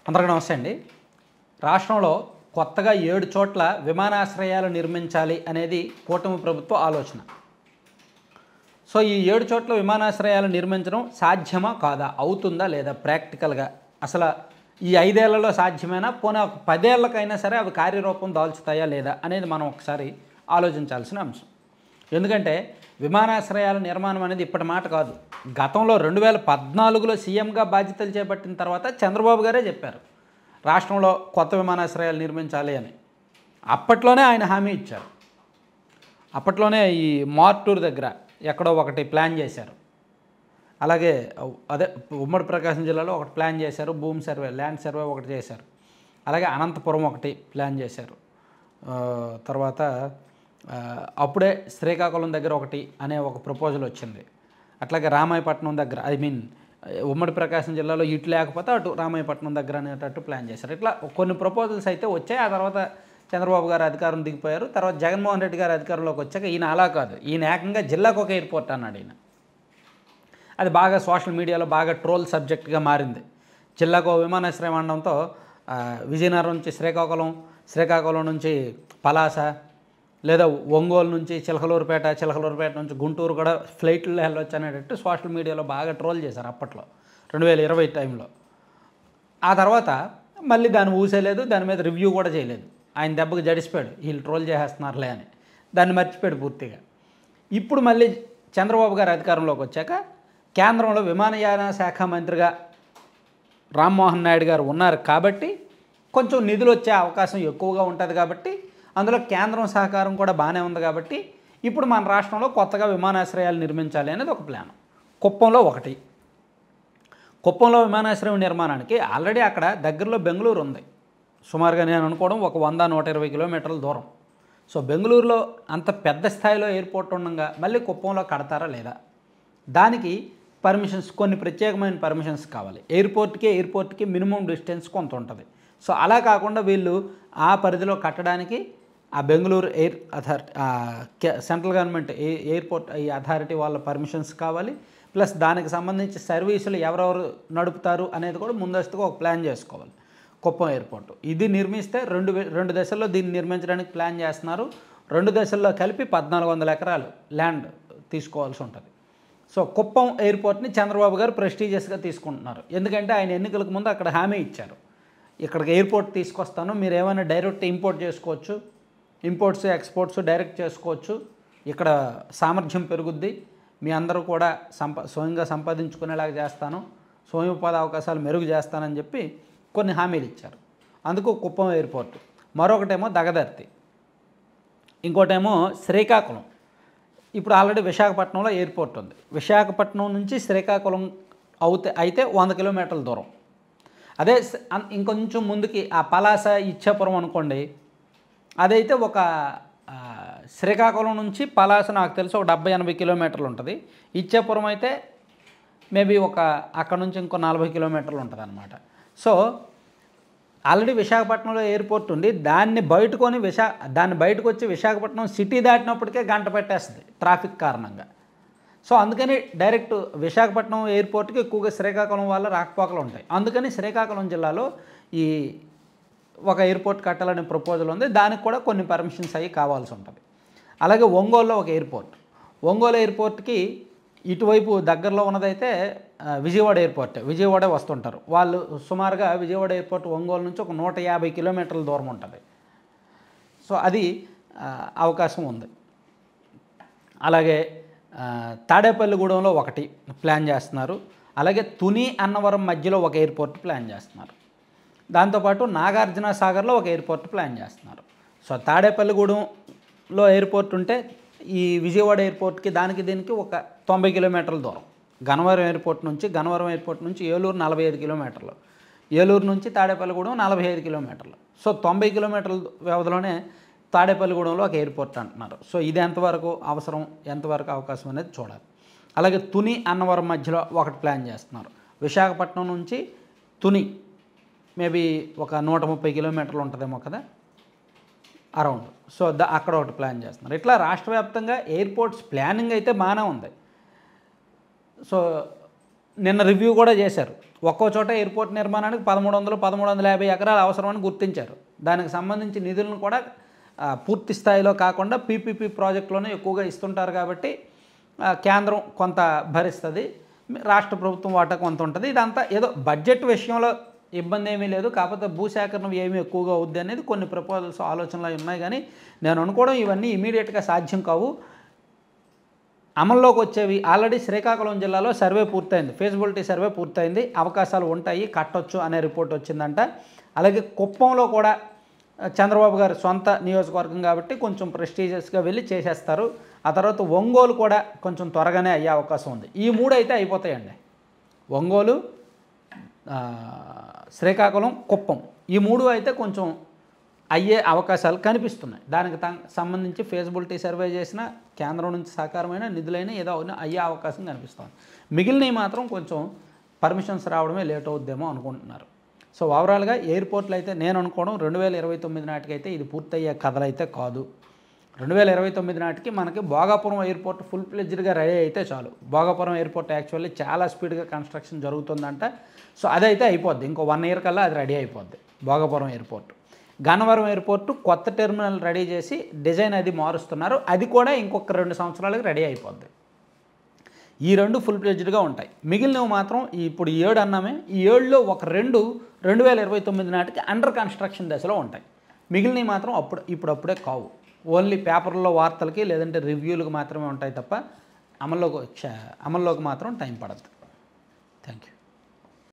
అందరికీ నమస్తే అండి. రాష్ట్రంలో కొత్తగా 7 చోట్ల విమానాశ్రయాలు నిర్మించాలి అనేది కూటమి ప్రభుత్వ ఆలోచన. సో ఈ 7 చోట్ల విమానాశ్రయాలు నిర్మించడం సాధ్యమా కాదా, అవుతుందా లేదా ప్రాక్టికల్గా, అసలు ఈ 5 ఏళ్లలో సాధ్యమేనా, పోనీ ఒక 10 ఏళ్ళకైనా సరే అవి కార్యరూపం దాల్చుతాయా లేదా అనేది మనం ఒకసారి ఆలోచించాల్సిన అంశం. ఎందుకంటే విమానాశ్రయాల నిర్మాణం అనేది ఇప్పటి మాట కాదు. గతంలో 2014లో సీఎంగా బాధ్యతలు చేపట్టిన తర్వాత చంద్రబాబు గారే చెప్పారు రాష్ట్రంలో కొత్త విమానాశ్రయాలు నిర్మించాలి అని. అప్పట్లోనే ఆయన హామీ ఇచ్చారు. అప్పట్లోనే ఈ మార్టూర్ దగ్గర ఎక్కడో ఒకటి ప్లాన్ చేశారు. అలాగే అదే ఉమ్మడి ప్రకాశం జిల్లాలో ఒకటి ప్లాన్ చేశారు, భూమి సర్వే, ల్యాండ్ సర్వే ఒకటి చేశారు. అలాగే అనంతపురం ఒకటి ప్లాన్ చేశారు. తర్వాత అప్పుడే శ్రీకాకుళం దగ్గర ఒకటి అనే ఒక ప్రపోజల్ వచ్చింది. అట్లాగే రామాయపట్నం దగ్గర, ఉమ్మడి ప్రకాశం జిల్లాలో ఇటు లేకపోతే అటు రామాయపట్నం దగ్గర అనేటట్టు ప్లాన్ చేశారు. ఇట్లా కొన్ని ప్రపోజల్స్ అయితే వచ్చాయి. ఆ తర్వాత చంద్రబాబు గారు అధికారం దిగిపోయారు. తర్వాత జగన్మోహన్ రెడ్డి గారు అధికారంలోకి వచ్చాక ఈయన అలా కాదు, ఈయన ఏకంగా జిల్లాకు ఒక ఎయిర్పోర్ట్ అన్నాడు ఈయన. అది బాగా సోషల్ మీడియాలో బాగా ట్రోల్ సబ్జెక్ట్గా మారింది. జిల్లాకు విమానాశ్రయం అనడంతో విజయనగరం నుంచి శ్రీకాకుళం, శ్రీకాకుళం నుంచి పలాస, లేదా ఒంగోలు నుంచి చిలకలూరుపేట, చిలకలూరుపేట నుంచి గుంటూరు కూడా ఫ్లైట్లో వెళ్ళొచ్చు అనేటట్టు సోషల్ మీడియాలో బాగా ట్రోల్ చేశారు అప్పట్లో 2020 టైంలో. ఆ తర్వాత మళ్ళీ దాన్ని ఊసేలేదు, దాని మీద రివ్యూ కూడా చేయలేదు. ఆయన దెబ్బకు జడిసిపోయాడు, వీళ్ళు ట్రోల్ చేసేస్తున్నారులే అని. దాన్ని మర్చిపోయాడు పూర్తిగా. ఇప్పుడు మళ్ళీ చంద్రబాబు గారు అధికారంలోకి వచ్చాక కేంద్రంలో విమానయాన శాఖ మంత్రిగా రామ్మోహన్ నాయుడు గారు ఉన్నారు కాబట్టి కొంచెం నిధులు వచ్చే అవకాశం ఎక్కువగా ఉంటుంది కాబట్టి, అందులో కేంద్రం సహకారం కూడా బాగానే ఉంది కాబట్టి ఇప్పుడు మన రాష్ట్రంలో కొత్తగా విమానాశ్రయాలు నిర్మించాలి అనేది ఒక ప్లాన్. కుప్పంలో ఒకటి. కుప్పంలో విమానాశ్రయం నిర్మాణానికి ఆల్రెడీ అక్కడ దగ్గరలో బెంగళూరు ఉంది. సుమారుగా నేను అనుకోవడం ఒక 100-120 కిలోమీటర్ల దూరం. సో బెంగళూరులో అంత పెద్ద స్థాయిలో ఎయిర్పోర్ట్ ఉండగా మళ్ళీ కుప్పంలో కడతారా లేదా, దానికి పర్మిషన్స్, కొన్ని ప్రత్యేకమైన పర్మిషన్స్ కావాలి. ఎయిర్పోర్ట్కి మినిమం డిస్టెన్స్ కొంత ఉంటుంది. సో అలా కాకుండా వీళ్ళు ఆ పరిధిలో కట్టడానికి ఆ Bengaluru air authority, central government airport ఈ అథారిటీ వాళ్ళ పర్మిషన్స్ కావాలి. ప్లస్ దానికి సంబంధించి సర్వీసులు ఎవరెవరు నడుపుతారు అనేది కూడా ముందస్తుగా ఒక ప్లాన్ చేసుకోవాలి. కుప్పం ఎయిర్పోర్టు ఇది నిర్మిస్తే రెండు దశల్లో దీన్ని నిర్మించడానికి ప్లాన్ చేస్తున్నారు. 2 దశల్లో కలిపి 1400 ఎకరాలు ల్యాండ్ తీసుకోవాల్సి ఉంటుంది. సో కుప్పం ఎయిర్పోర్ట్ని చంద్రబాబు గారు ప్రెస్టీజియస్గా తీసుకుంటున్నారు. ఎందుకంటే ఆయన ఎన్నికలకు ముందు అక్కడ హామీ ఇచ్చారు, ఇక్కడికి ఎయిర్పోర్ట్ తీసుకొస్తాను, మీరు ఏమైనా డైరెక్ట్ ఇంపోర్ట్ చేసుకోవచ్చు, ఇంపోర్ట్స్ ఎక్స్పోర్ట్స్ డైరెక్ట్ చేసుకోవచ్చు, ఇక్కడ సామర్థ్యం పెరుగుద్ది, మీ అందరూ కూడా స్వయంగా సంపాదించుకునేలాగా చేస్తాను, స్వయం ఉపాధి అవకాశాలు మెరుగు చేస్తానని చెప్పి కొన్ని హామీలు ఇచ్చారు. అందుకు కుప్పం ఎయిర్పోర్ట్. మరొకటేమో దగదర్తి, ఇంకోటేమో శ్రీకాకుళం. ఇప్పుడు ఆల్రెడీ విశాఖపట్నంలో ఎయిర్పోర్ట్ ఉంది. విశాఖపట్నం నుంచి శ్రీకాకుళం అయితే 100 కిలోమీటర్ల దూరం. అదే ఇంకొంచెం ముందుకి ఆ పలాస, ఇచ్చాపురం అనుకోండి, అదైతే ఒక శ్రీకాకుళం నుంచి పలాస నాకు తెలిసి ఒక 70-80 కిలోమీటర్లు ఉంటుంది. ఇచ్చాపురం అయితే మేబీ అక్కడ నుంచి ఇంకో 40 కిలోమీటర్లు ఉంటుంది అనమాట. సో ఆల్రెడీ విశాఖపట్నంలో ఎయిర్పోర్ట్ ఉంది. దాన్ని బయటకు వచ్చి విశాఖపట్నం సిటీ దాటినప్పటికే గంట పెట్టేస్తుంది ట్రాఫిక్ కారణంగా. సో అందుకని డైరెక్ట్ విశాఖపట్నం ఎయిర్పోర్ట్కి ఎక్కువగా శ్రీకాకుళం వల్ల రాకపోకలు ఉంటాయి. అందుకని శ్రీకాకుళం జిల్లాలో ఈ ఒక ఎయిర్పోర్ట్ కట్టాలనే ప్రపోజల్ ఉంది. దానికి కూడా కొన్ని పర్మిషన్స్ అవి కావాల్సి ఉంటుంది. అలాగే ఒంగోలులో ఒక ఎయిర్పోర్ట్. ఒంగోలు ఎయిర్పోర్ట్కి ఇటువైపు దగ్గరలో ఉన్నదైతే విజయవాడ ఎయిర్పోర్ట్, విజయవాడే వస్తుంటారు వాళ్ళు. సుమారుగా విజయవాడ ఎయిర్పోర్ట్ ఒంగోలు నుంచి ఒక 150 కిలోమీటర్ల దూరం ఉంటుంది. సో అది అవకాశం ఉంది. అలాగే తాడేపల్లిగూడెంలో ఒకటి ప్లాన్ చేస్తున్నారు. అలాగే తుని, అన్నవరం మధ్యలో ఒక ఎయిర్పోర్ట్ ప్లాన్ చేస్తున్నారు. దాంతోపాటు నాగార్జున సాగర్లో ఒక ఎయిర్పోర్ట్ ప్లాన్ చేస్తున్నారు. సో తాడేపల్లిగూడెంలో ఎయిర్పోర్ట్ ఉంటే ఈ విజయవాడ ఎయిర్పోర్ట్కి దీనికి ఒక 90 కిలోమీటర్ల దూరం. గన్నవరం ఎయిర్పోర్ట్ నుంచి ఏలూరు 45 కిలోమీటర్లు, ఏలూరు నుంచి తాడేపల్లిగూడెం 45 కిలోమీటర్లు. సో 90 కిలోమీటర్ల వ్యవధిలోనే తాడేపల్లిగూడెంలో ఒక ఎయిర్పోర్ట్ అంటున్నారు. సో ఇది ఎంతవరకు అవసరం, ఎంతవరకు అవకాశం అనేది చూడాలి. అలాగే తుని, అన్నవరం మధ్యలో ఒకటి ప్లాన్ చేస్తున్నారు. విశాఖపట్నం నుంచి తుని మేబీ ఒక 130 కిలోమీటర్లు ఉంటుందేమో కదా అరౌండ్. సో అక్కడ ఒకటి ప్లాన్ చేస్తున్నారు. ఇట్లా రాష్ట్ర వ్యాప్తంగా ఎయిర్పోర్ట్స్ ప్లానింగ్ అయితే బాగానే ఉంది. సో నిన్న రివ్యూ కూడా చేశారు. ఒక్కో చోట ఎయిర్పోర్ట్ నిర్మాణానికి 1350 ఎకరాలు అవసరమని గుర్తించారు. దానికి సంబంధించి నిధులను కూడా పూర్తి స్థాయిలో కాకుండా పీపీపీ ప్రాజెక్టులోనే ఎక్కువగా ఇస్తుంటారు కాబట్టి కేంద్రం కొంత భరిస్తుంది, రాష్ట్ర ప్రభుత్వం వాటా కొంత ఉంటుంది. ఇదంతా ఏదో బడ్జెట్ విషయంలో ఇబ్బంది ఏమీ లేదు, కాకపోతే భూసేకరణ ఏమీ ఎక్కువగా అవుద్ది అనేది కొన్ని ప్రపోజల్స్ ఆలోచనలు ఉన్నాయి. కానీ నేను అనుకోవడం ఇవన్నీ ఇమీడియట్గా సాధ్యం కావు. అమల్లోకి వచ్చేవి ఆల్రెడీ శ్రీకాకుళం జిల్లాలో సర్వే పూర్తయింది, ఫీజిబిలిటీ సర్వే పూర్తయింది, అవకాశాలు ఉంటాయి, కట్టొచ్చు అనే రిపోర్ట్ వచ్చిందంట. అలాగే కుప్పంలో కూడా చంద్రబాబు గారి సొంత నియోజకవర్గం కాబట్టి కొంచెం ప్రెస్టీజియస్గా వెళ్ళి చేసేస్తారు. ఆ తర్వాత ఒంగోలు కూడా కొంచెం త్వరగానే అయ్యే అవకాశం ఉంది. ఈ 3 అయితే అయిపోతాయండి, ఒంగోలు, శ్రీకాకుళం, కుప్పం. ఈ 3 అయితే కొంచెం అయ్యే అవకాశాలు కనిపిస్తున్నాయి. దానికి సంబంధించి ఫీజిబిలిటీ సర్వే చేసిన కేంద్రం నుంచి సహకారమైన నిధులైన ఏదో అయ్యే అవకాశం కనిపిస్తుంది. మిగిలినవి మాత్రం కొంచెం పర్మిషన్స్ రావడమే లేట్ అవుద్దేమో అనుకుంటున్నారు. సో ఓవరాల్గా ఎయిర్పోర్ట్లు అయితే నేను అనుకోవడం 2029 నాటికైతే ఇది పూర్తయ్యే కథలైతే కాదు. 2029 నాటికి మనకి భోగాపురం ఎయిర్పోర్ట్ ఫుల్ ఫ్లెడ్జ్డ్గా రెడీ అయితే చాలు. భోగాపురం ఎయిర్పోర్ట్ యాక్చువల్లీ చాలా స్పీడ్గా కన్స్ట్రక్షన్ జరుగుతుందంట. సో అదైతే అయిపోద్ది, ఇంకో 1 ఇయర్ కల్లా అది రెడీ అయిపోద్ది భోగాపురం ఎయిర్పోర్ట్. గన్నవరం ఎయిర్పోర్టు కొత్త టెర్మినల్ రెడీ చేసి డిజైన్ అది మారుస్తున్నారు, అది కూడా ఇంకొక 2 సంవత్సరాలకు రెడీ అయిపోద్ది. ఈ 2 ఫుల్ ఫ్లెడ్జ్డ్గా ఉంటాయి. మిగిలినవి మాత్రం ఇప్పుడు 7 అన్నామే, ఈ 7లో ఒక 2 2029 నాటికి అండర్ కన్స్ట్రక్షన్ దశలో ఉంటాయి. మిగిలినవి మాత్రం ఇప్పుడప్పుడే కావు, ఓన్లీ పేపర్లో వార్తలకి లేదంటే రివ్యూలకు మాత్రమే ఉంటాయి తప్ప అమల్లోకి మాత్రం టైం పడద్దు. Thank you.